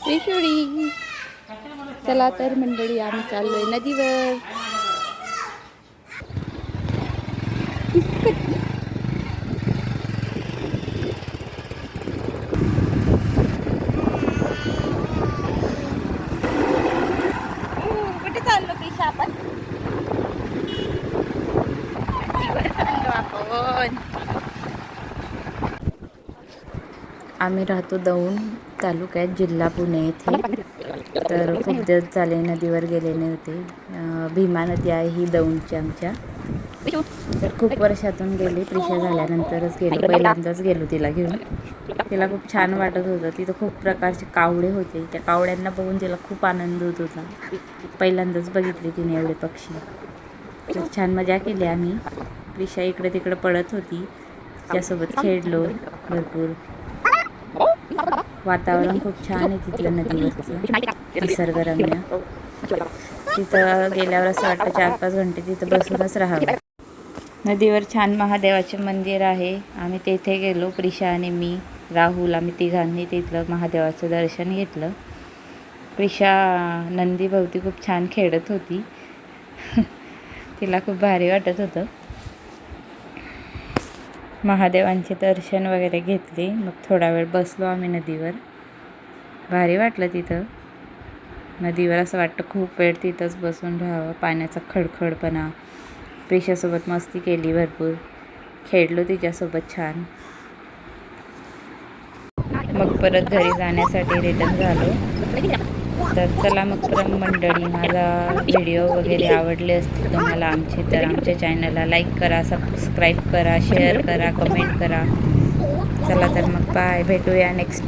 त्रिशुळी. चला तर मंडळी, आम्ही चाललोय नदीवर. कुठे चाललो पेशा आपण? नदीवर चाललो आपण. आम्ही राहतो दौंड तालुक्यात, जिल्हा पुणे येथे. तर खूप दिवस झाले नदीवर गेले नव्हते. भीमा नदी आहे ही दौंडची आमच्या. तर खूप वर्षातून गेली, प्रिशा झाल्यानंतरच गेलो. पहिल्यांदाच गेलो तिला घेऊन. तिला खूप छान वाटत होतं. तिथं खूप प्रकारचे कावळे होते. त्या कावड्यांना बघून तिला खूप आनंद होत होता. पहिल्यांदाच बघितले तिने एवढे पक्षी. खूप छान मजा केली आम्ही. प्रिशा इकडे तिकडे पडत होती, तिच्यासोबत खेळलो भरपूर. वातावरण खूप छान आहे तिथलं नदीवरचं, निसर्गरम्य. तिथं गेल्यावर असं वाटतं 4-5 घंटे तिथं बसूनच राहावं. नदीवर छान महादेवाचे मंदिर आहे. आम्ही तेथे गेलो, प्रिशा आणि मी, राहुल, आम्ही तिघांनी तिथलं महादेवाचं दर्शन घेतलं. प्रिशा नंदीभोवती खूप छान खेळत होती. तिला खूप भारी वाटत होतं. महादेवांचे दर्शन वगैरे घेतले. मग थोडा वेळ बसलो आम्ही नदीवर. भारी वाटलं तिथं. नदीवर असं वाटतं खूप वेळ तिथंच बसून राहावं. पाण्याचा खडखडपणा. प्रिशासोबत मस्ती केली भरपूर, खेळलो तिच्यासोबत छान. मग परत घरी जाण्यासाठी रिटर्न झालो. तर चला मग मंडळी, माझा व्हिडिओ वगैरे आवडले असतील तुम्हाला आमचे, तर आमच्या चॅनलला लाईक करा, सबस्क्राईब करा, शेअर करा, कमेंट करा. चला तर मग बाय, भेटूया नेक्स्ट